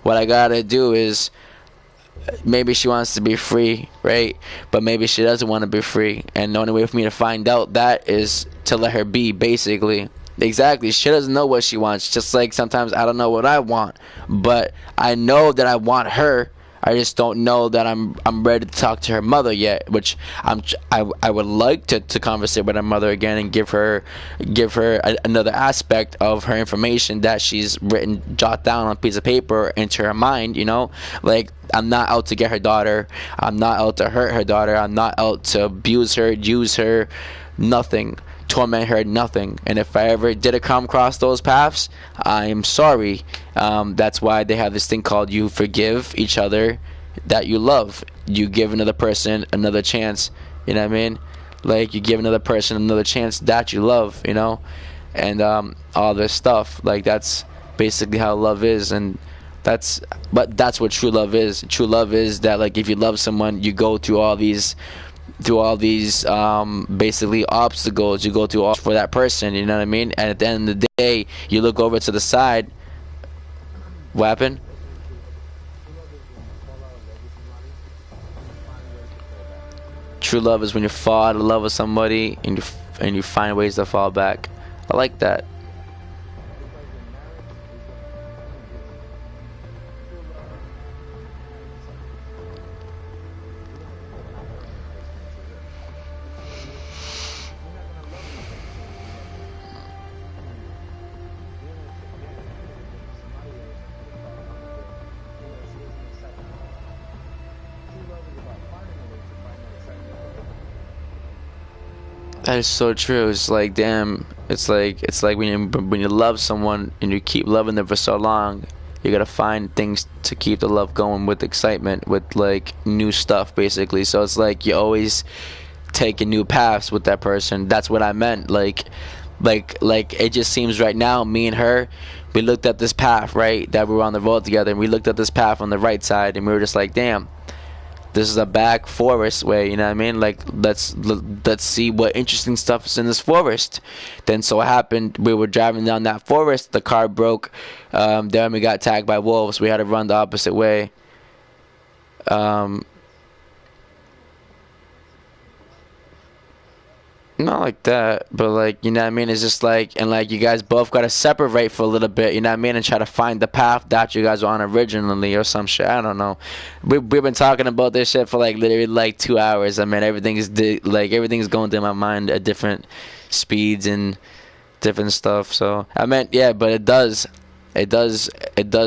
what I gotta do is, maybe she wants to be free, right? But maybe she doesn't want to be free, and the only way for me to find out that is to let her be, basically. Exactly. She doesn't know what she wants, just like sometimes I don't know what I want, but I know that I want her. I just don't know that I'm ready to talk to her mother yet, which I would like to conversate with her mother again and give her another aspect of her information that she's written, jot down on a piece of paper into her mind. Like, I'm not out to get her daughter. I'm not out to hurt her daughter. I'm not out to abuse her, use her, nothing, torment her, nothing. And if I ever did come across those paths, I'm sorry. That's why they have this thing called you forgive each other that you love. You give another person another chance. You know what I mean? Like, you give another person another chance that you love. And all this stuff. Like, that's basically how love is. And that's what true love is. True love is that, like, if you love someone, you go through all these basically obstacles. You go through all for that person. You know what I mean? And at the end of the day, you look over to the side. What happened? True love is when you fall out of love with somebody and you find ways to fall back. I like that. That is so true. It's like, damn. It's like when you love someone and you keep loving them for so long, you gotta find things to keep the love going, with excitement, with like new stuff, basically. So it's like you always taking new paths with that person. That's what I meant. Like it just seems right now, me and her, we looked at this path, right, that we were on the road together, and we looked at this path on the right side, and we were just like, damn. This is a back forest way, you know what I mean? Like, let's see what interesting stuff is in this forest. Then so it happened, we were driving down that forest, the car broke, then we got attacked by wolves. We had to run the opposite way. Not like that, but like, you know what I mean? It's just like, and like, you guys both gotta separate for a little bit, you know what I mean? And try to find the path that you guys were on originally or some shit. I don't know. We've been talking about this shit for like literally like 2 hours. I mean, everything's going through my mind at different speeds and different stuff. So, I meant, yeah, but it does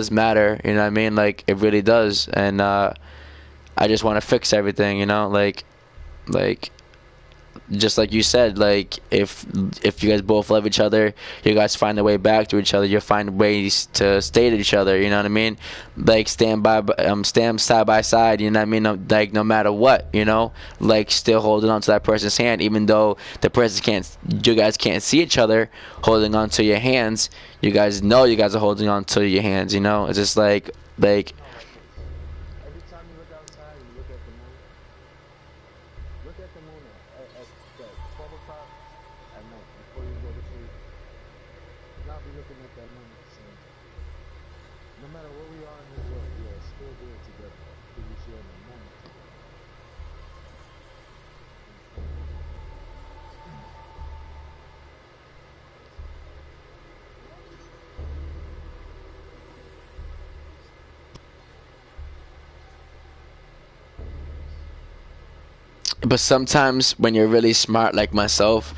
matter, you know what I mean? Like, it really does. And, I just want to fix everything, like, just like you said, like, if you guys both love each other, you guys find a way back to each other. You find ways to stay to each other. You know what I mean? Like, stand side by side. You know what I mean? Like, no matter what, like, still holding on to that person's hand, even though you guys can't see each other. Holding on to your hands, you guys know you guys are holding on to your hands. It's just like. Every time you look outside and you look at the moon at 12 o'clock at night before you go to sleep. Not be looking at that moon at the same time. No matter where we are in this world, we are still there together because we share the moment together. But sometimes when you're really smart, like myself,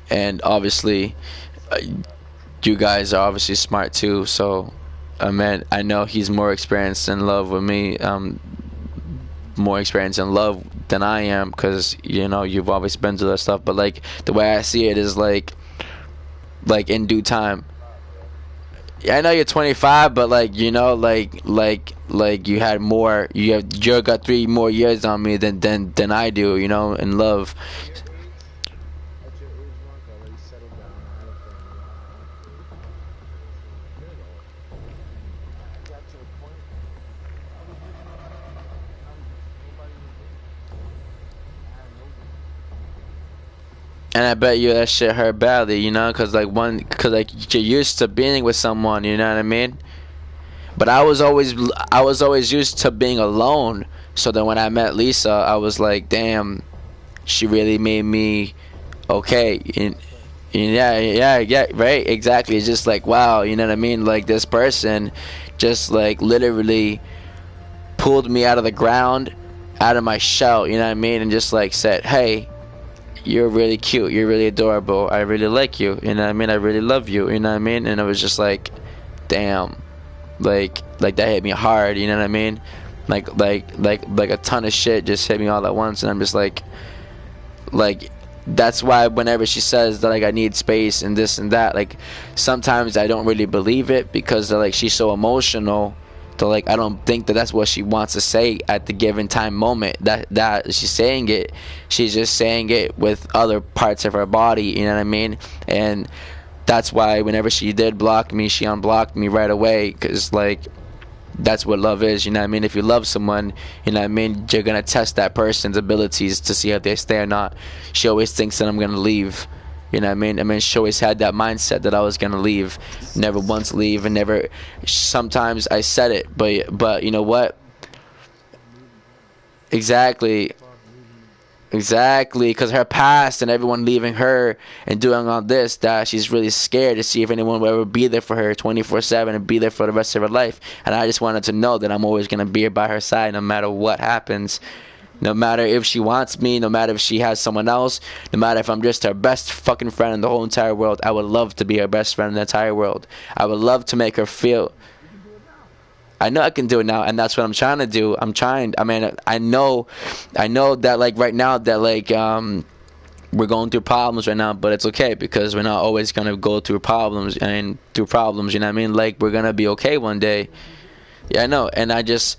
and obviously, uh, you guys are obviously smart too. So, I know he's more experienced in love with me. More experienced in love than I am, because you've always been through that stuff. But like, the way I see it is like in due time. Yeah, I know you're 25, but like, like you had more. You got 3 more years on me than I do. In love. At your age mark, I already settled down. I had a family. I did it all. And I got to a point, I was living on my own. Nobody was there. I had nobody. And I bet you that shit hurt badly, cause like you're used to being with someone, you know what I mean? But I was always used to being alone. So then when I met Lisa, I was like, damn, she really made me okay. And, yeah, yeah, yeah, right, exactly. It's just like, wow, you know what I mean? Like this person just like literally pulled me out of the ground, out of my shell, you know what I mean? And just like said, hey, you're really cute, you're really adorable, I really like you, you know what I mean? I really love you, you know what I mean? And I was just like, damn, like that hit me hard, you know what I mean? Like a ton of shit just hit me all at once, and I'm just like that's why whenever she says that like I need space and this and that, like sometimes I don't really believe it because like she's so emotional. So like I don't think that that's what she wants to say at the given time moment. That she's saying it, she's just saying it with other parts of her body. You know what I mean? And that's why whenever she did block me, she unblocked me right away. Cause like that's what love is, you know what I mean? If you love someone, you know what I mean, you're gonna test that person's abilities to see if they stay or not. She always thinks that I'm gonna leave. You know what I mean? I mean, she always had that mindset that I was gonna leave, never once leave, and never. Sometimes I said it, but you know what? leaving home. Exactly, Fuck leaving me. exactly, because her past and everyone leaving her and doing all this, that she's really scared to see if anyone will ever be there for her 24/7 and be there for the rest of her life. And I just wanted to know that I'm always gonna be by her side no matter what happens. No matter if she wants me, no matter if she has someone else, no matter if I'm just her best fucking friend in the whole entire world, I would love to be her best friend in the entire world. I would love to make her feel. You can do it now. I know I can do it now, and that's what I'm trying to do. I'm trying. I mean, I know that like right now that like we're going through problems right now, but it's okay because we're not always gonna go through problems and through problems. You know what I mean? Like we're gonna be okay one day. Gonna be good. Yeah, I know, and I just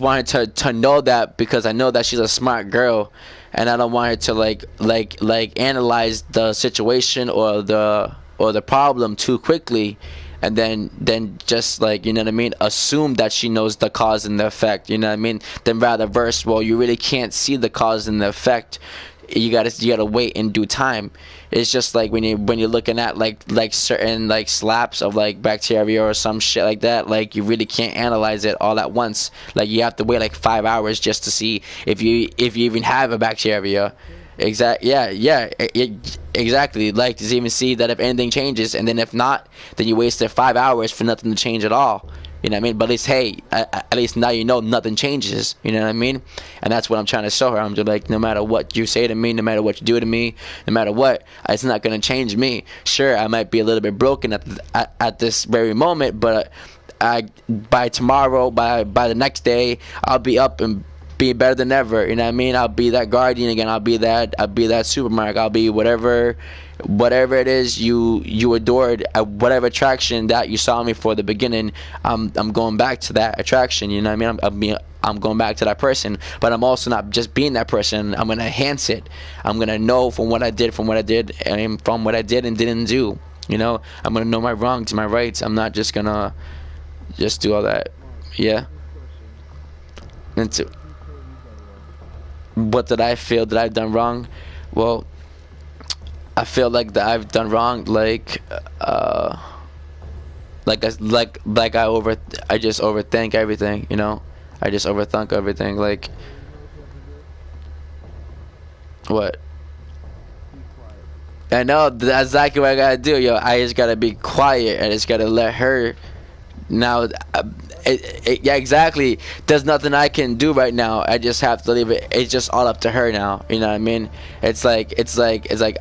wanted to know that because I know that she's a smart girl, and I don't want her to like analyze the situation or the problem too quickly, and then just like you know what I mean, assume that she knows the cause and the effect. You know what I mean? Then rather verse, well, you really can't see the cause and the effect. You gotta wait in due time. It's just like when you're looking at like certain like slaps of like bacteria or some shit like that. Like you really can't analyze it all at once. Like you have to wait like 5 hours just to see if you even have a bacteria. Pinpoint. Exact. Yeah. Yeah. Exactly. Like to even see that if anything changes, and then if not, then you wasted 5 hours for nothing to change at all. You know what I mean? But at least, hey, at least now you know nothing changes. You know what I mean? And that's what I'm trying to show her. I'm just like, no matter what you say to me, no matter what you do to me, no matter what, it's not gonna change me. Sure, I might be a little bit broken at this very moment, but by tomorrow, by the next day, I'll be up and be better than ever. You know what I mean? I'll be that guardian again. I'll be that supermarket. I'll be whatever it is you adored, whatever attraction that you saw me for the beginning. I'm going back to that attraction. You know what I mean? I'm going back to that person, but I'm also not just being that person. I'm gonna enhance it. I'm gonna know from what I did, and from what I did and didn't do. You know, I'm gonna know my wrongs, my rights. I'm not just gonna just do all that. Mark, Yeah. quick question. Into What do you feel you done wrong? what did I feel that I've done wrong? Well, I feel like that I've done wrong, I just overthink everything, you know. I just overthink everything. Like You know what you have to do? what? Be quiet. I know that's exactly what I gotta do, yo. I just gotta be quiet. I just gotta let her. Now, yeah, exactly. There's nothing I can do right now. I just have to leave it. It's just all up to her now. You know what I mean? It's like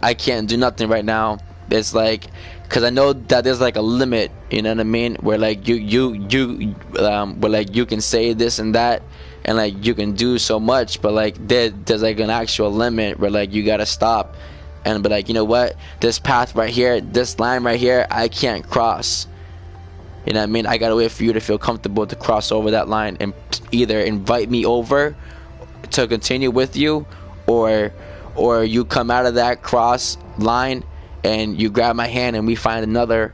I can't do nothing right now. It's like, cause I know that there's like a limit. You know what I mean? Where like where like you can say this and that, and like you can do so much, but like there's like an actual limit where like you gotta stop, and be like, you know what? This path right here, this line right here, I can't cross. You know what I mean? I gotta wait for you to feel comfortable to cross over that line and either invite me over to continue with you, or you come out of that cross line and you grab my hand and we find another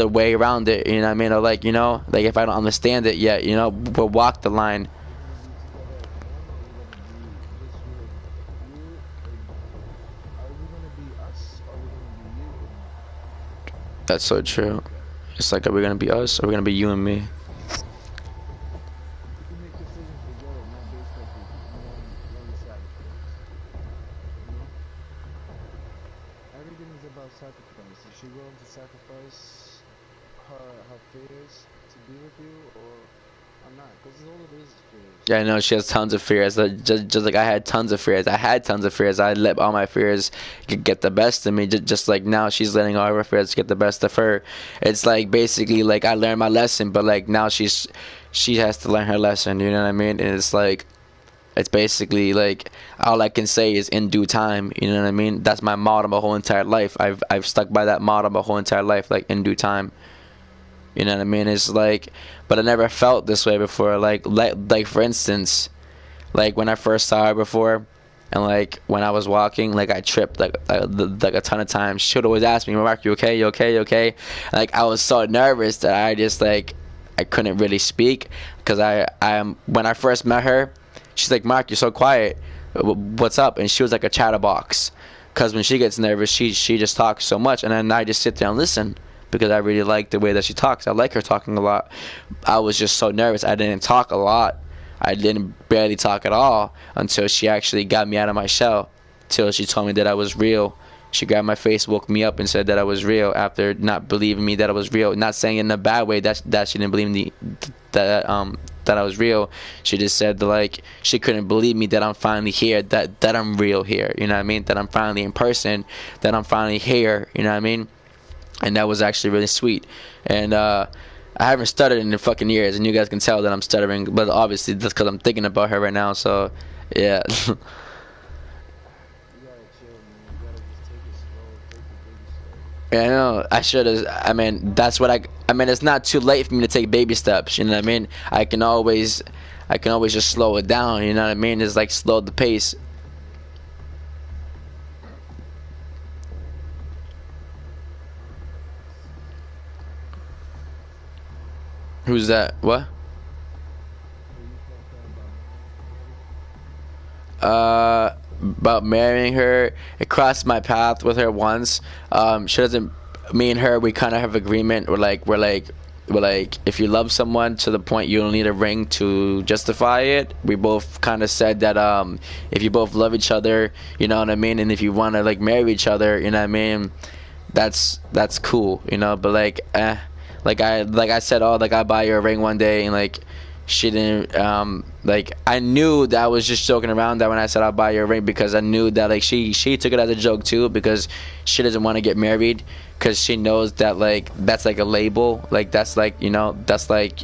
way around it. You know what I mean? Or like, you know, like if I don't understand it yet, you know, we'll walk the line. We're gonna be together at the end, or we're gonna be just you and me. Are we gonna be us, or are we gonna be you and me? That's so true. It's like, are we gonna be us, or are we gonna be you and me? You can make decisions together, not based off of one side of things. You know, everything is about sacrifice. Is she willing to sacrifice her fears to be with you, or not? Because all it is fears. Yeah, I know she has tons of fears. Just like I had tons of fears. I had tons of fears. I let all my fears get the best of me. Just like now, she's letting all her fears get the best of her. It's like basically like I learned my lesson, but like now she has to learn her lesson. You know what I mean? And it's like it's basically like all I can say is in due time. You know what I mean? That's my motto my whole entire life. I've stuck by that motto my whole entire life. Like in due time. You know what I mean? It's like, but I never felt this way before. Like for instance, like when I first saw her before, and like when I was walking, like I tripped like a ton of times. She would always ask me, "Mark, you okay? You okay? You okay?" Like I was so nervous that I just like I couldn't really speak because I when I first met her, she's like, "Mark, you're so quiet. What's up?" And she was like a chatterbox, because when she gets nervous, she just talks so much, and then I just sit there and listen because I really like the way that she talks. I like her talking a lot. I was just so nervous. I didn't talk a lot. I didn't barely talk at all until she actually got me out of my shell. Till she told me that I was real. She grabbed my face, woke me up, and said that I was real after not believing me that I was real. Not saying it in a bad way that she didn't believe me that I was real. She just said that like she couldn't believe me that I'm finally here, that I'm real here. You know what I mean? That I'm finally in person. That I'm finally here. You know what I mean? And that was actually really sweet. And I haven't stuttered in fucking years, and you guys can tell that I'm stuttering, but obviously that's because I'm thinking about her right now. So yeah. You gotta chill, man. You gotta just take it slow, take the baby steps. Yeah, I know. I should have. I mean, that's what I mean, it's not too late for me to take baby steps. You know what I mean? I can always just slow it down. You know what I mean? It's like slow the pace. Who's that? What? So you felt that about marrying somebody? About marrying her. It crossed my path with her once. She doesn't. Me and her, we kind of have agreement. We're like, if you love someone to the point you don't need a ring to justify it. We both kind of said that if you both love each other, you know what I mean, and if you want to like marry each other, you know what I mean, that's cool, you know. But like I said, oh, like I buy you a ring one day, and like she didn't like I knew that I was just joking around that when I said I'll buy you a ring, because I knew that like she took it as a joke too, because she doesn't want to get married, because she knows that like that's like a label, like that's like, you know, that's like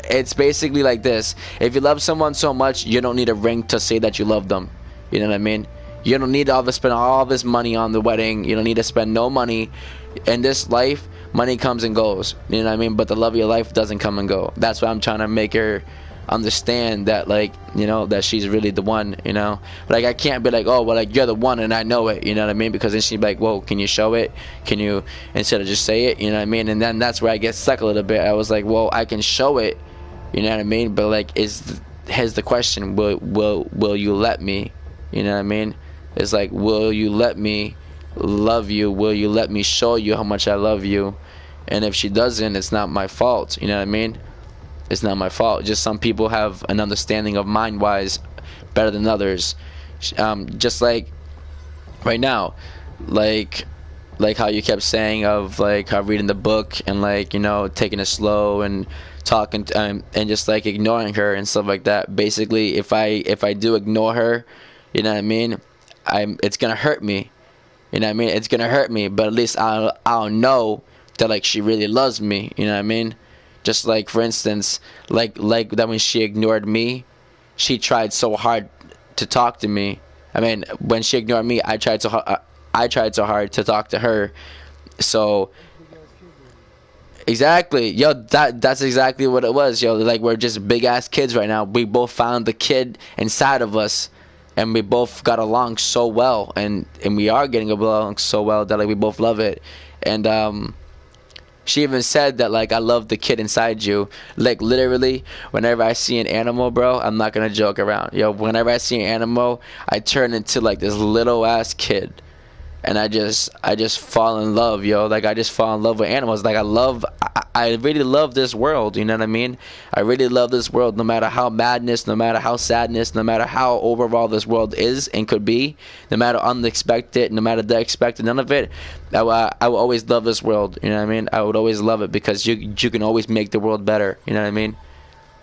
it's basically like this: if you love someone so much, you don't need a ring to say that you love them. You know what I mean? You don't need to spend all this money on the wedding. You don't need to spend no money in this life. Money comes and goes. You know what I mean? But the love of your life doesn't come and go. That's why I'm trying to make her understand that, like, you know, that she's really the one. You know, like I can't be like, oh, well, like you're the one and I know it. You know what I mean? Because then she'd be like, whoa, can you show it? Can you, instead of just say it? You know what I mean? And then that's where I get stuck a little bit. I was like, well, I can show it. You know what I mean? But like, here's the question: will you let me? You know what I mean? It's like, will you let me love you? Will you let me show you how much I love you? And if she doesn't, it's not my fault. You know what I mean? It's not my fault. Just some people have an understanding of mind-wise better than others. Just like right now, like how you kept saying of like how reading the book and like, you know, taking it slow and talking and just like ignoring her and stuff like that. Basically, if I do ignore her, you know what I mean, it's gonna hurt me. You know what I mean? It's gonna hurt me, but at least I'll know that like she really loves me. You know what I mean? Just like for instance, like that when she ignored me, she tried so hard to talk to me. I mean, when she ignored me, I tried so hard to talk to her. So That's big ass kid energy. exactly, yo, that's exactly what it was, yo. Like we're just big ass kids right now. We both found the kid inside of us, and we both got along so well, and we are getting along so well that like we both love it, and she even said that like I love the kid inside you. Like literally, whenever I see an animal, bro, I'm not gonna joke around. Yo, whenever I see an animal, I turn into like this little ass kid. and I just fall in love, yo. Like I just fall in love with animals. Like I really love this world. You know what I mean? I really love this world. No matter how madness, no matter how sadness, no matter how overall this world is and could be, no matter unexpected, no matter the expected, none of it. I will always love this world. You know what I mean? I would always love it because you can always make the world better. You know what I mean?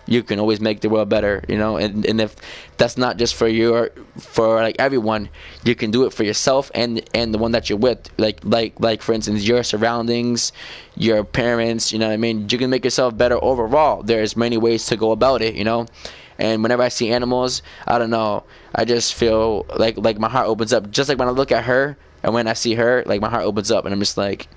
You can always make the world better, you know. And if that's not just for like everyone, you can do it for yourself and the one that you're with, like for instance your surroundings, your parents, you know what I mean. You can make yourself better overall. There's many ways to go about it, you know. And whenever I see animals, I don't know, I just feel like my heart opens up, just like when I look at her and when I see her, like my heart opens up and I'm just like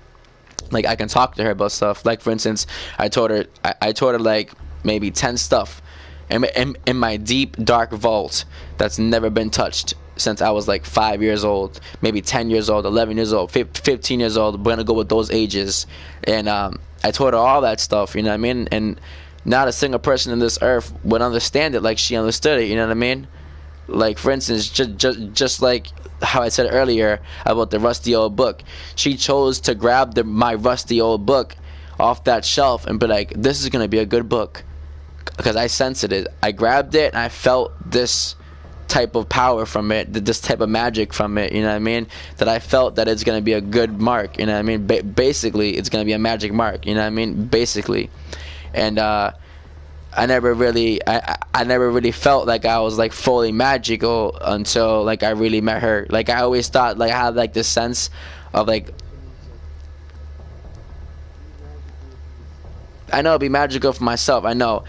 I can talk to her about stuff. Like for instance, I told her like maybe 10 stuff in my deep dark vault that's never been touched since I was like 5 years old, maybe 10 years old, 11 years old, 15 years old. We're gonna go with those ages. And I told her all that stuff, you know what I mean. And not a single person in this earth would understand it like she understood it, you know what I mean. Like for instance, just like how I said earlier about the rusty old book, she chose to grab my rusty old book off that shelf and be like, "This is gonna be a good book," because I sensed it. I grabbed it and I felt this type of power from it, this type of magic from it. You know what I mean? That I felt that it's gonna be a good mark. You know what I mean? Basically, it's gonna be a magic mark. You know what I mean? Basically, and I never really felt like I was like fully magical until like I really met her. Like I always thought like I had like this sense of like So one second. Be magical for yourself. I know it'd be magical for myself. I know.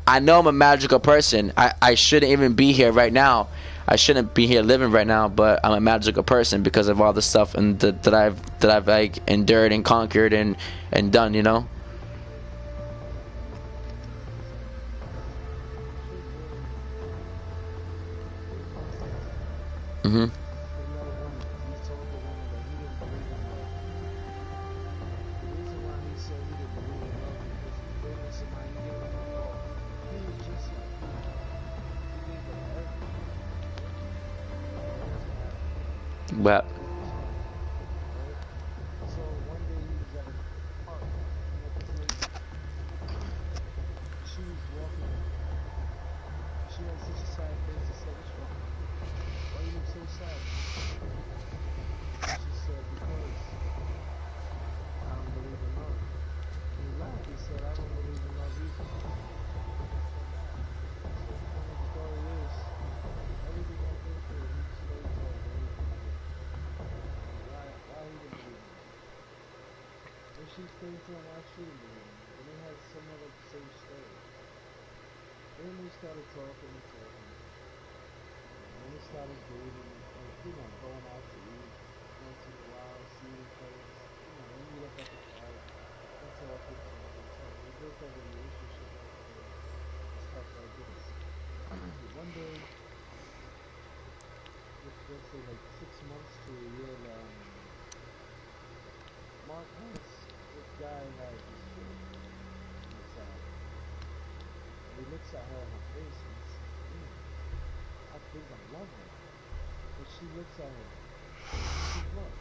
I know I'm a magical person. I shouldn't even be here right now. I shouldn't be here living right now, but I'm a magical person because of all the stuff and that I've like endured and conquered and done, you know? She really, there's no woman, Mhm. there's no woman. He told the woman that he didn't believe in love. The reason why he said he didn't believe in love because he played with somebody, he gave him a all. He was just like you. He gave her everything. And what was gonna happen? But Break his heart, right? So one day he was at a park. He met this lady. She was walking. She had such a sad face. He said, "What's wrong? Why you look so sad, man?" And she said, "Because I don't believe in love." And he laughed. He said, "I don't believe in love either." So the point of the story is, everything I've been through, he stayed told that he didn't believe in love. Why he didn't believe in love? And she explained to him why she didn't believe in love. And they had somewhat of the same story. Then they started talking and talking. And then they started dating and, going out to eat once in a while, see each other, they meet up at the park and talk and talk and talk. They built up a relationship right there and stuff like this. One day, let's say like 6 months to a year mark pass, this guy has this chick inside, and he looks at her in her face and he says, "Damn, I think I love her." And she looks at him. She says, "What?"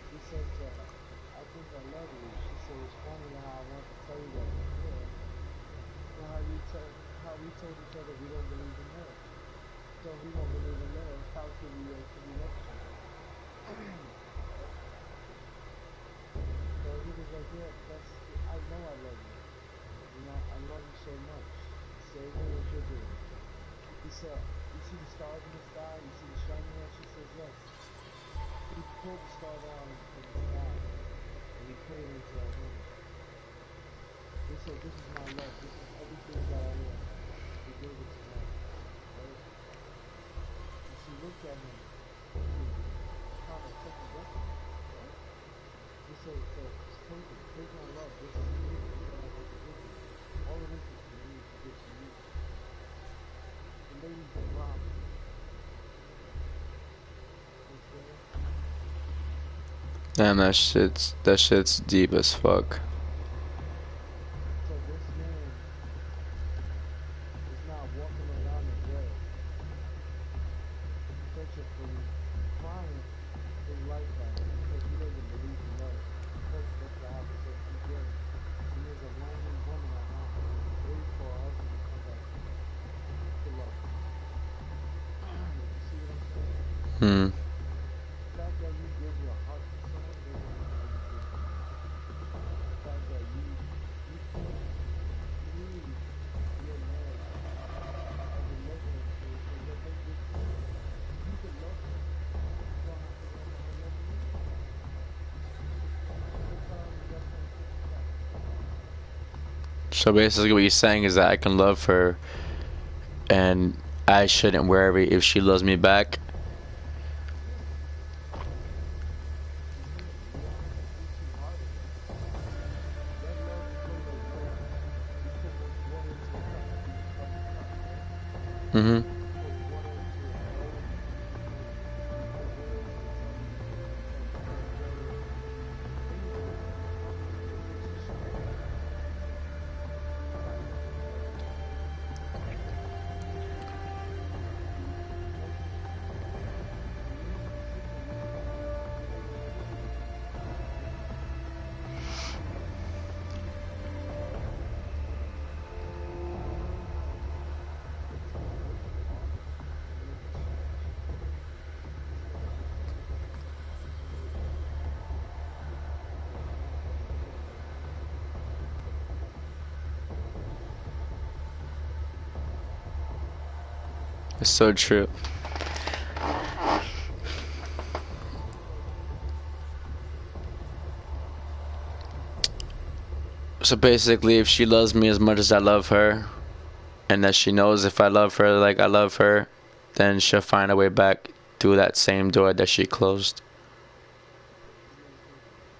He says to her, "I think I love you." She said, "It's funny how I want to tell you that before, but how we told each other we don't believe in love. So if we don't believe in love, how can we love each other?" So he was like, "Yeah, I know I love you. I love you so much. The same way as you're doing." He said, "You see the stars in the sky? You see the shining ones?" She says, "Yes." He pulled the star down from the sky and he put it into her hand. He said, "This is my love. This is everything that I am." He gave it to her, right? And she looked at him kind of second guessing, like, "What?" He said, "Just take it. Take my love. This is everything that I want to give you. All of this is for me to give to you." The lady dropped. You feel me? damn, that shit's deep as fuck. So this man is now walking around the world searching for me, crying his life Hmm. The fact that you give your heart to someone doesn't mean you're gonna give them everything. The fact that you can't prove your love as a love language is what makes it true. You can love someone, but you don't have to learn how to love them either. Sometimes that's how shit is got. So basically, what you're saying is that I can love her, and I shouldn't worry if she loves me back. Yeah. You don't have to be too hard on yourself. Let love float away. You put water into a cup. You fill up the cup, right? Hmm. You put water into a bowl. You put water into a tub. You put water anything in a comfortable relationship. It's gonna float. And you sit there, you think about it. You learn how to work hard to make a change instead of depending on somebody else to change how you feel about yourself. It's so true. So basically, if she loves me as much as I love her, and that she knows if I love her like I love her, then she'll find a way back through that same door that she closed. She never closed the door.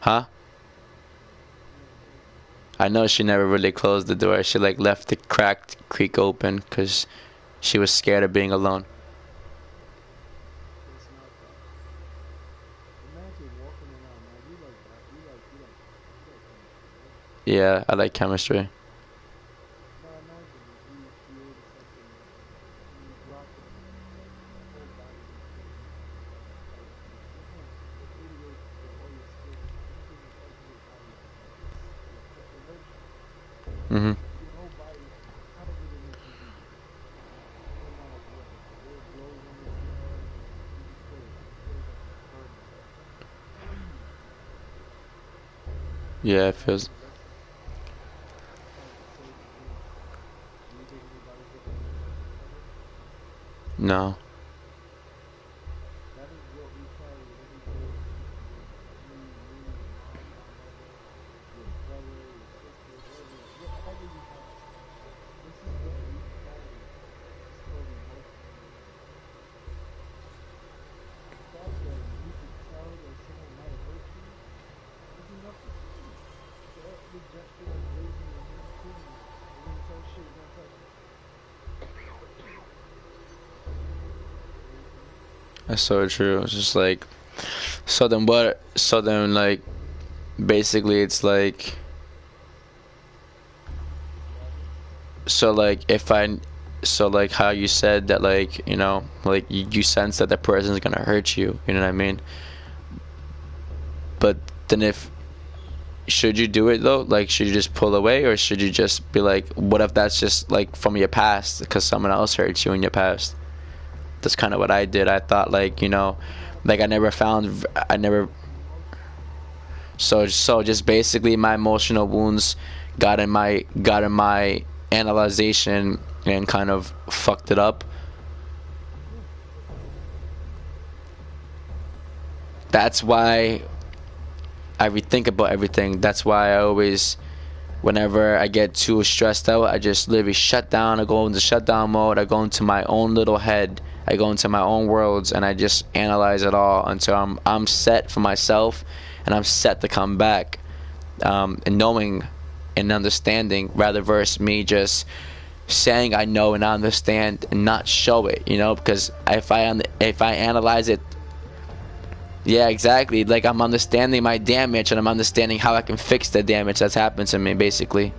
Huh? She never closed the door. I know she never really closed the door. She like left the cracked creak open because she was scared of being alone. It's not that. Imagine walking around now. You like chemistry, right? Yeah, I like chemistry. Now imagine if you created something and you dropped it and your whole body just started like it radiates to all your skin. Anything that touches your body like it hurts you. Hmm. Your whole body. How does it make you feel? No matter what. It blows on your skin. You just feel it. It feels like it's burning. Yeah, it feels. Imagine that's called the sacred wound. Do you think anybody's gonna want to touch each other? No. That is what we carry every day with you, me, your mom, my mother, your brother, your sister, whatever you have. This is what we carry. It's called emotional wounds. The fact that you could tell that someone might hurt you is enough to kill you. So every gesture like raising your hand, proving it, you're gonna tell shit, you're gonna touch me. You know what I'm saying? That's so true. It's just like, so then what? So then, like, basically, it's like, What happened? so like, if I, so like how you said that, like, like you sense that the person's gonna hurt you, you know what I mean? But then if, should you do it though? Like, should you just pull away, or should you just be like, what if that's just like from your past because someone else hurt you in your past? That's kind of what I did. I thought, like, It's not like about I never. the emotions. So just basically my emotional wounds got in my analyzation and kind of fucked it up. Yeah. That's why I rethink about everything. That's why I always, whenever I get too stressed out, I just literally shut down. I go into shutdown mode. I go into my own little head. I go into my own worlds, and I just analyze it all until I'm set for myself, and I'm set to come back, and knowing and understanding, rather versus me just saying I know and I understand and not show it. Because if I analyze it, yeah, exactly. Like, I'm understanding my damage, and I'm understanding how I can fix the damage that's happened to me, basically.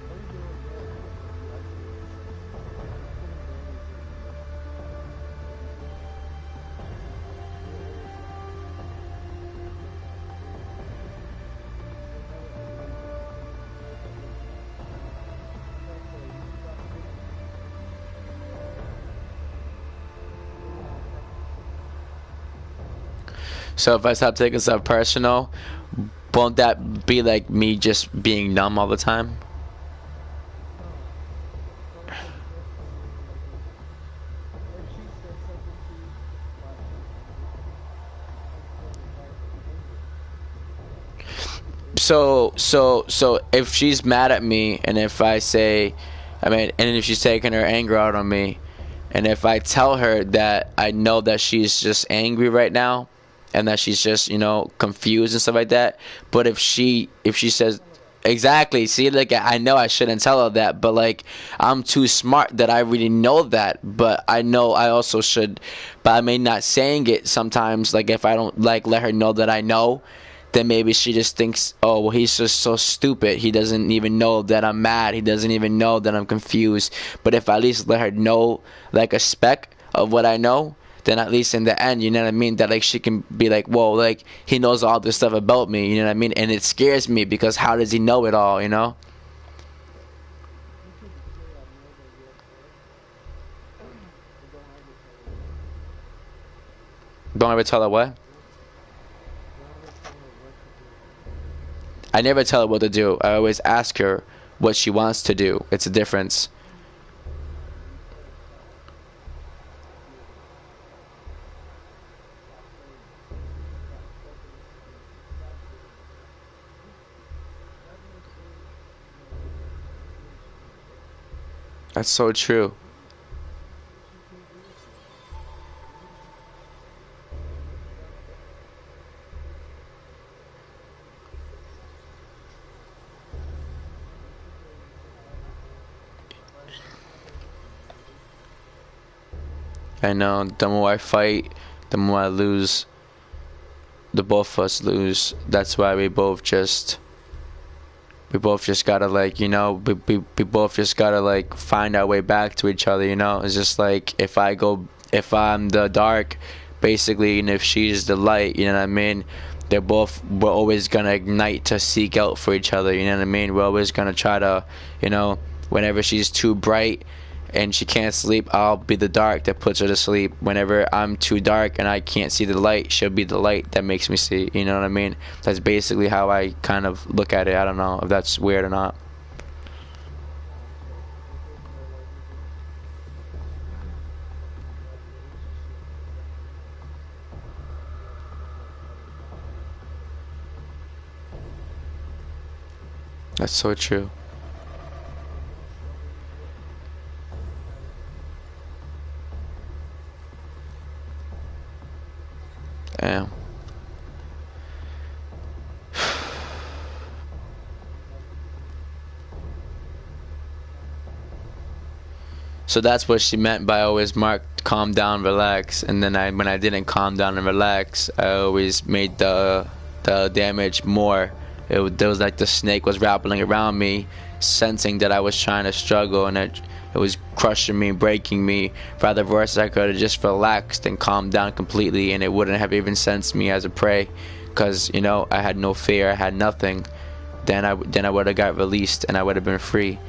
All you're doing there is you isolate yourself. You're putting barriers in your relationship. You know what I'm saying? You're always saying, I can't talk to her, I can't do this. You're never ever gonna get to say something. Look, the fact that you stop putting So if I stop taking stuff personal, won't that be like me just being numb all the time? No. So I'm gonna just put it like this. If she says something to you while she's angry, don't feel the right anger. It's So if she's mad at me, and if I say, I mean, and if she's taking her anger out on me, and if I tell her that I know that she's just angry right now, and that she's just, confused and stuff like that, but if she says, tell her that. exactly, see, like, I know I shouldn't tell her that, but like, I'm too smart that I really know that, but I know I also should, but I may not saying it sometimes, like, if I don't like let her know that I know, then maybe she just thinks, oh, well, he's just so stupid. He doesn't even know that I'm mad. He doesn't even know that I'm confused. But if I at least let her know, like, a speck of what I know, then at least in the end, you know what I mean? That, like, she can be like, whoa, like, he knows all this stuff about me, you know what I mean? And it scares me because how does he know it all, you know? You can just say, I know that you're upset, but don't ever tell her what to do. Don't ever tell her what? Don't don't ever tell her what to do. I never tell her what to do. I always ask her what she wants to do. It's a difference. No, you said tell. You stop saying it. Stop talking it. Stop doing it. Just let her say, what feels she want to say. That's so true. And she can give it to you. Even if she says, you know what? Yesterday we fought everything, but tell her what you really feel. I know the more I fight, the more I lose. The both of us lose. That's why we both just gotta, like, we both just gotta, like, find our way back to each other, it's just like, if I'm the dark, basically, and if she's the light, you know what I mean, we're always gonna ignite to seek out for each other, you know what I mean, we're always gonna try to, whenever she's too bright and she can't sleep, I'll be the dark that puts her to sleep. Whenever I'm too dark and I can't see the light, she'll be the light that makes me see. You know what I mean? That's basically how I kind of look at it. I don't know if that's weird or not. No, it's because like you said, in a relationship, you have to know. You have to know what other boundaries you put. That's so true. The more trouble you get in, the better it is. Damn. Like you said, So that's what she meant by always mark calm down, relax. And then when I didn't calm down and relax, I always made the damage more. There was like the snake was wrapping around me, sensing that I was trying to struggle, and it was crushing me, breaking me. Rather worse, I could have just relaxed and calmed down completely, and it wouldn't have even sensed me as a prey, because I had no fear, I had nothing. Then I would have got released, and I would have been free.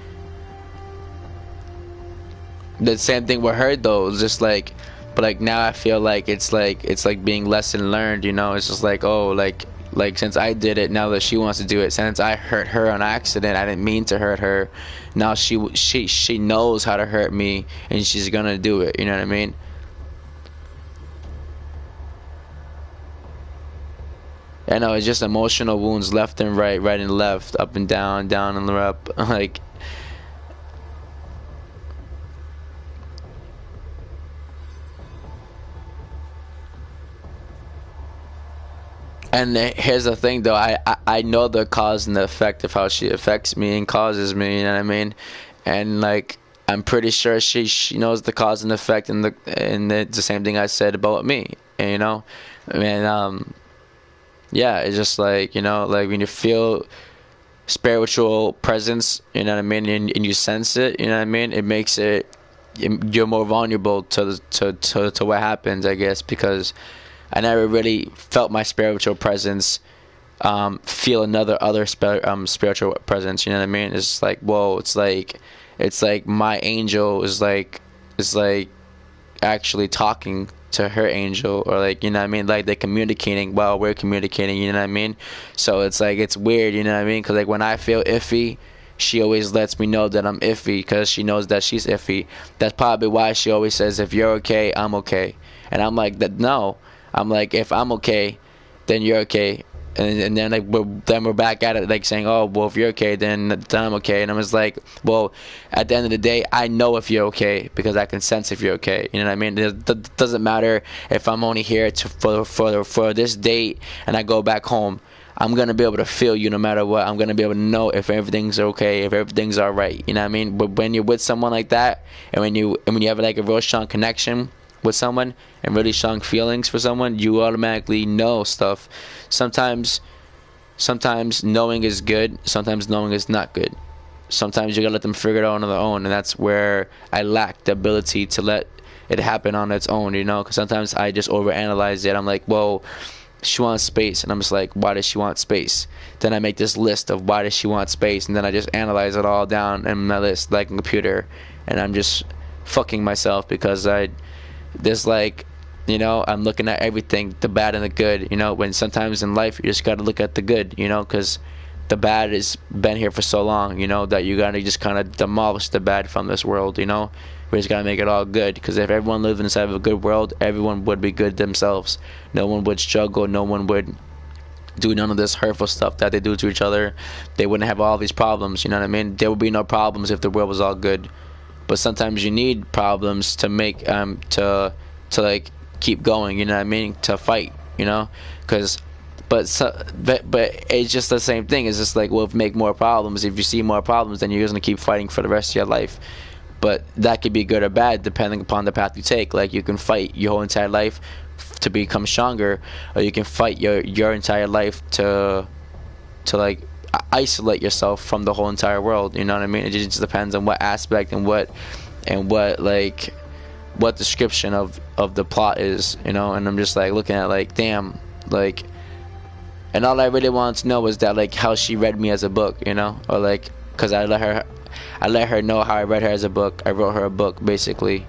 The same thing with her though. It's just like, but like now I feel like it's like being lesson learned. It's just like, oh, like since I did it, now that she wants to do it. Since I hurt her on accident, I didn't mean to hurt her. Now she knows how to hurt me, and she's gonna do it. You know what I mean? I know it's just emotional wounds left and right, right and left, up and down, down and up. Like, and here's the thing though, I know the cause and the effect of how she affects me and causes me, you know what I mean? And like, I'm pretty sure she knows the cause and effect, and it's the same thing I said about me. And I mean, yeah, it's just like, like when you feel spiritual presence, you know what I mean, and you sense it, you know what I mean, it makes it, you're more vulnerable to what happens, I guess, because I never really felt my spiritual presence feel another other spiritual presence. You know what I mean? It's like, whoa. It's like my angel is like actually talking to her angel, or like, you know what I mean, like they're communicating while we're communicating, you know what I mean. So it's like, it's weird, you know what I mean, because like when I feel iffy, she always lets me know that I'm iffy, because she knows that she's iffy. That's probably why she always says, if you're okay, I'm okay. And I'm like, that no, I'm like, if I'm okay, then you're okay. And then like we're back at it, like saying, oh well, if you're okay, then I'm okay. And I'm just like, well, at the end of the day, I know if you're okay, because I can sense if you're okay, you know what I mean. It doesn't matter if I'm only here for this date and I go back home. I'm gonna be able to feel you no matter what. I'm gonna be able to know if everything's okay, if everything's all right, you know what I mean. But when you're with someone like that, and when you have like a real strong connection with someone and really strong feelings for someone, you automatically know stuff. Sometimes knowing is good, sometimes knowing is not good. Sometimes you gotta let them figure it out on their own, and that's where I lack the ability to let it happen on its own, you know, because sometimes I just overanalyze it. I'm like, well, she wants space, and I'm just like, why does she want space? Then I make this list of why does she want space, and then I just analyze it all down in my list like a computer, and I'm just fucking myself, because there's like, you know, I'm looking at everything, the bad and the good, you know, when sometimes in life you just got to look at the good, you know, because the bad has been here for so long, you know, that you got to just kind of demolish the bad from this world, you know. We just got to make it all good, because if everyone lived inside of a good world, everyone would be good themselves. No one would struggle, no one would do none of this hurtful stuff that they do to each other. They wouldn't have all these problems, you know what I mean. There would be no problems if the world was all good. But sometimes you need problems to make to like keep going, you know what I mean, to fight, you know, because but it's just the same thing. It's just like, well, if you make more problems, if you see more problems, then you're just gonna keep fighting for the rest of your life. But that could be good or bad depending upon the path you take. Like, you can fight your whole entire life to become stronger, or you can fight your entire life to like isolate yourself from the whole entire world, you know what I mean. It just depends on what aspect and what like what description of the plot is, you know. And I'm just like looking at like, damn, like, and all I really wanted to know was that, like, how she read me as a book, you know, or like, because I let her know how I read her as a book. I wrote her a book basically,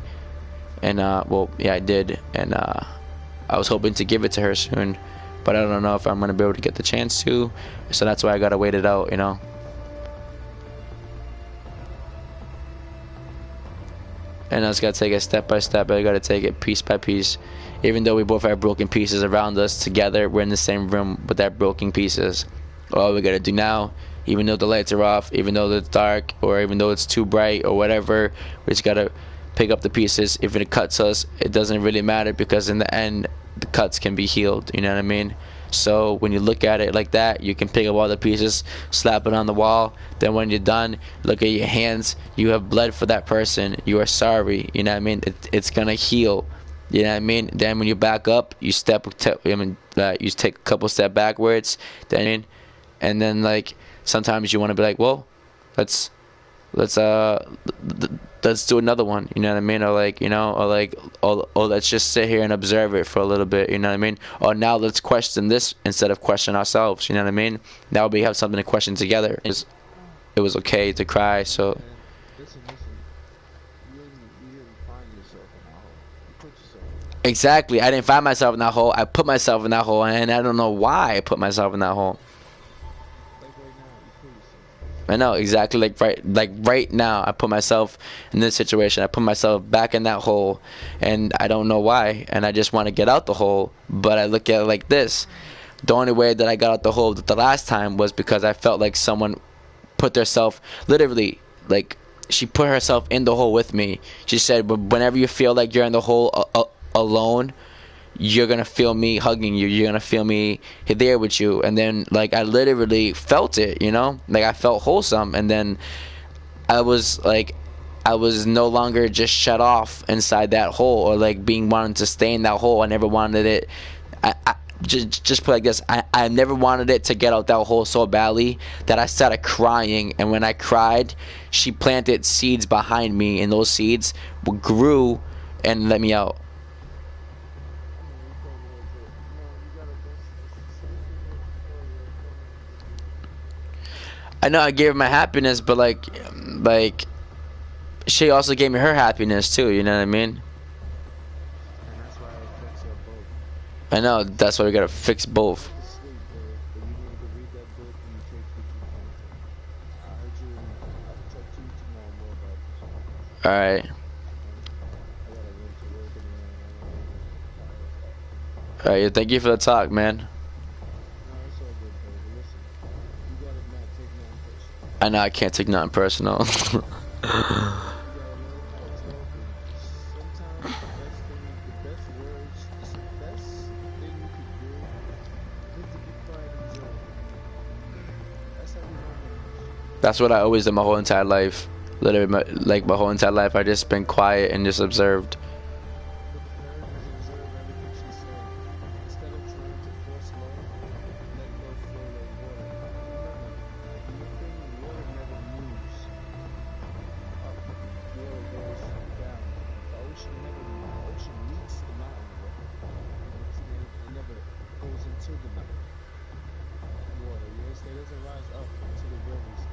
and well, yeah, I did, and I was hoping to give it to her soon, but I don't know if I'm gonna be able to get the chance to, so that's why I gotta wait it out, you know. And I just gotta take it step by step. I gotta take it piece by piece. Even though we both have broken pieces around us, together we're in the same room with that broken pieces. All we gotta do now, even though the lights are off, even though it's dark, or even though it's too bright or whatever, we just gotta pick up the pieces. If it cuts us, it doesn't really matter, because in the end, the cuts can be healed, you know what I mean. So when you look at it like that, you can pick up all the pieces, slap it on the wall. Then when you're done, look at your hands. You have bled for that person. You are sorry, you know what I mean. It's gonna heal, you know what I mean. Then when you back up, you you take a couple step backwards, then, and then like sometimes you want to be like, well, let's let's let's do another one, you know what I mean. Or like, you know, or like, or let's just sit here and observe it for a little bit, you know what I mean. Or now let's question this instead of question ourselves, you know what I mean. Now we have something to question together. It was okay to cry. So And listen, you didn't find yourself in that hole. You put yourself in that hole. exactly, I didn't find myself in that hole. I put myself in that hole, and I don't know why I put myself in that hole. Like right now, you put yourself in that I hole. know exactly, like right now, I put myself in this situation. I put myself back in that hole, and I don't know why. And I just want to get out the hole, but I look at it like this: the only way that I got out the hole the last time was because I felt like someone put themselves, literally, like, she put herself in the hole with me. She said, whenever you feel like you're in the hole alone, you're gonna feel me hugging you, you're gonna feel me there with you. And then like I literally felt it, you know, like I felt wholesome. And then I was like, I was no longer just shut off inside that hole, or like being wanted to stay in that hole. I never wanted it. I just put like this, I never wanted it to get out that hole so badly that I started crying. And when I cried, she planted seeds behind me, and those seeds grew and let me out. I mean, we talk about that. You know, you gotta. That's the same thing with the story of I know I gave her my happiness, but like she also gave me her happiness too. You know what I mean? I know. That's why we gotta fix You both. went to sleep, bro, but you need to read that book and you take what you can take. I'll hit you and I'll talk to you tomorrow more about this. All right. All right? I gotta run to work in the morning. I don't want to miss it. All right? All right. Yeah, thank you for the talk, man. No, it's all good, bro. But listen, you gotta not take nothing personal. I know I can't take nothing personal. You gotta learn how to talk, and sometimes the best words, the best thing you could do is to be quiet and observe. That's how we learn the most. That's what I always did my whole entire life. Literally, my whole entire life, I just been quiet and just observed. Look at her, just observe everything she said. Instead of trying to force love, let love flow like water. Remember, water never moves up. Water goes down. The ocean never moves. The ocean meets the mountain water. It never goes into the mountain water. Yes, it doesn't rise up into the rivers.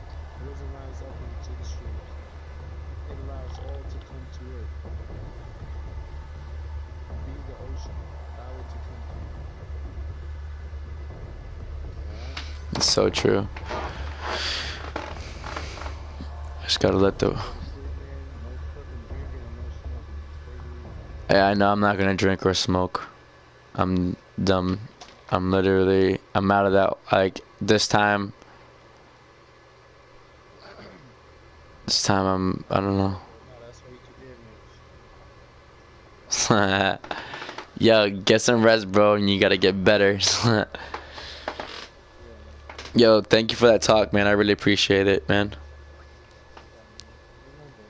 It doesn't rise up into the streams. It allows all to come to it. Be the ocean. Allow it to come to you. Alright? It's so true. Just gotta let Before the. you go to sleep, man, no fucking drinking and no smoking. Take it easy. Yeah, I know I'm not gonna drink or smoke. I'm dumb. I'm literally. I'm out of that. Like this time. This time I don't know. No, that's why you took your image. Yo, get some rest, bro, and you gotta get better. Yeah, man. Yo, thank you for that talk, man. I really appreciate it, man. Yeah, man. Remember,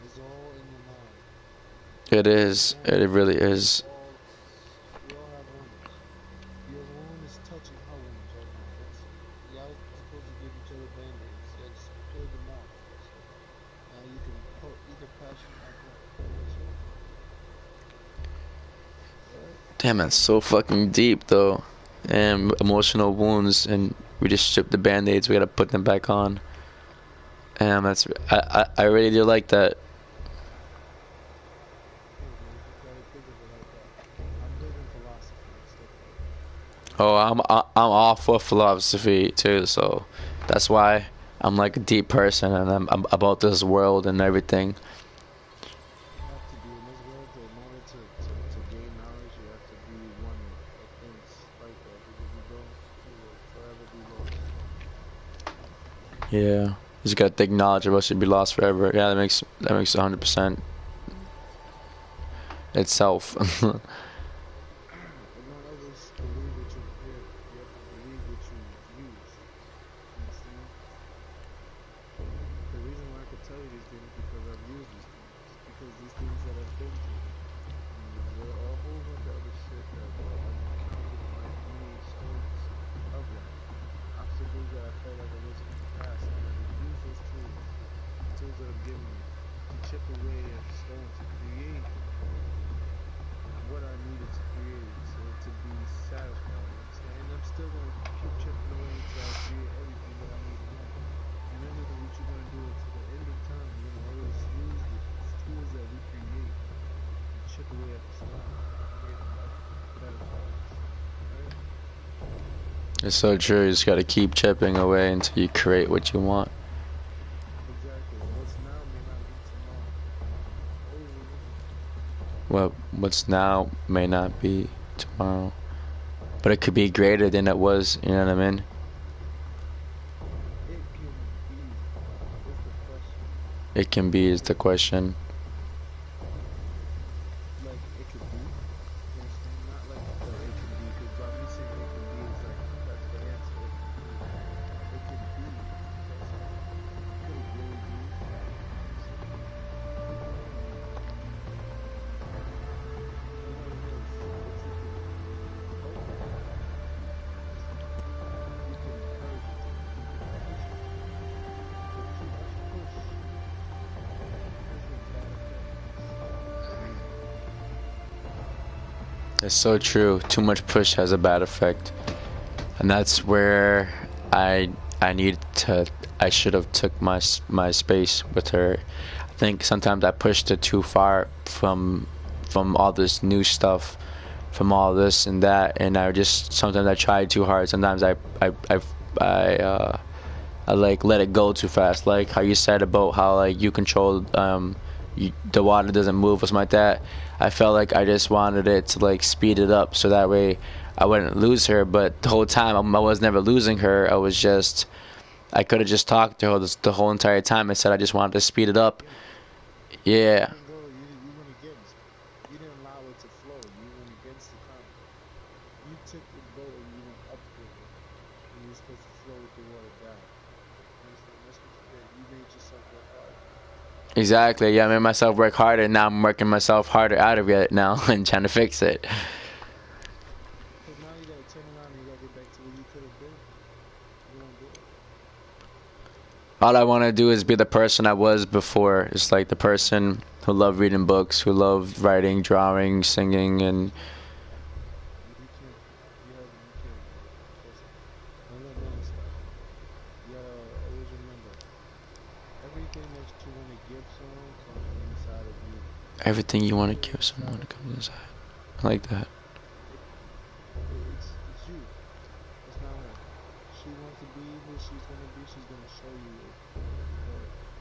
it's all in your mind. It You is. don't It have really wounds. is. We all have wounds. Your wound is touching her wounds right now. That's y'all supposed to give each other band-aids. Yeah, just peel them off. So now you can patch them back up. That's it. Alright? Damn, that's so fucking deep, though. And emotional wounds, and we just stripped the band-aids. We gotta put them back on. Damn, that's. I really do like that. Yeah, man. You just gotta think of it like that. I'm big in philosophy and stuff like that. Oh, I'm all for philosophy too, so that's why I'm like a deep person, and I'm about this world and everything. You have to be in this world in order to gain knowledge. You have to be one that thinks like that because if you don't, you will forever be lost. Yeah, you just gotta think knowledge of us should be lost forever. Yeah, that makes 100% itself. And don't always believe what you hear. You have to believe what you've used. You understand? The reason why I could tell you these things is because I've used these things. Because these things that I've been through. And there's a whole bunch of other shit that I've encountered in life, many stories of life, obstacles that I felt like I wasn't gonna pass, and I would use those tools, the tools that have given me, to chip away at the stone to create what I needed to create to be satisfied. You understand? And I'm still gonna keep chipping away until I create everything that I need in life. And everything what you're gonna do until the end of time, you're gonna always use the tools that we create and chip away at the stone to create life better for us. Alright? It's so true. You just gotta keep chipping away until you create what you want. Exactly. What's now may not be tomorrow. Always remember that. What's now may not be tomorrow, but it could be greater than it was. You know what I mean? It can be is the question. It can be is the question. Like it could be. You understand? Not like the it can be, because by me saying it can be is like that's the answer. It can be. It can be is the question. Could it really be? You see? And what it is, what you can hope for, you can encourage it to be. You can push it. But too much push has a bad effect. It's so true. Too much push has a bad effect, and that's where I need to. I should have took my space with her. I think sometimes I pushed it too far from all this new stuff, from all this and that, and I just sometimes I try too hard. Sometimes I like let it go too fast. Like how you said about how like you control the water doesn't move or something like that. I felt like I just wanted it to like speed it up so that way I wouldn't lose her. But the whole time I was never losing her. I could have just talked to her the whole entire time. I said I just wanted to speed it up. Yeah, you Yeah, didn't go. You went against. You didn't allow it to flow. You went against the current. You took the boat and you went up with it. And you're supposed to flow with the water down. You understand? That's what you did. You made yourself work harder. exactly. Yeah, I made myself work harder. Now I'm working myself harder out of it now and trying to fix it. Because now you gotta turn around and you gotta get back to where you could have been. You won't do it. All I want to do is be the person I was before. It's like the person who loved reading books, who loved writing, drawing, singing, and You can't. You can't, bro. Listen. Don't let nothing stop you. You gotta always remember, everything that you want to give someone comes from inside of you. everything you You want put to it give inside someone of you. comes inside. I like that. It, it's you. It's not her. She wants to be who she's gonna be. She's gonna show you it, bro.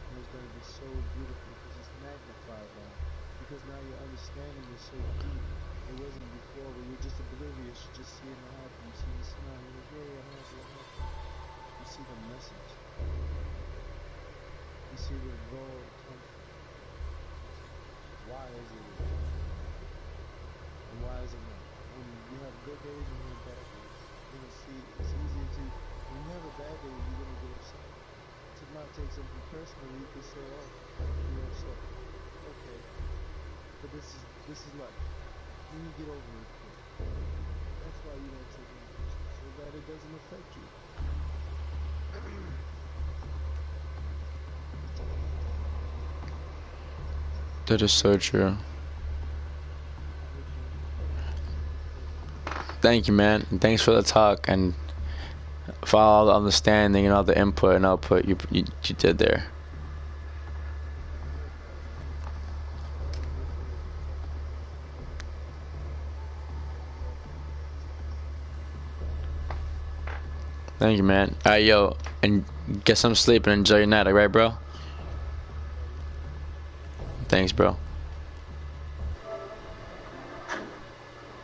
And it's gonna be so beautiful because it's magnified now. Because now your understanding is so deep. It wasn't before where you're just oblivious. You just see it happen. You see the smile. You're like, yeah, I'm happy. I'm happy. You see the message. You see where the goal comes from. Why is it what it is? And why is it not? When you have good days and you have bad days, you're gonna see it's easier to. When you have a bad day, you're gonna get upset. To not take something personally, you can say, "Oh, you're upset. Okay, but this is life. Let me get over it quick." That's why you don't take it personal, so that it doesn't affect you. That is so true. Okay. Thank you, man. And thanks for the talk and for all the understanding and all the input and output you did there. I like that, man. I was here to talk to you, man. Talk about things. Thank you, man. Alright, yo, and get some sleep and enjoy your night, alright, bro? All right, you too, man. Thanks, bro.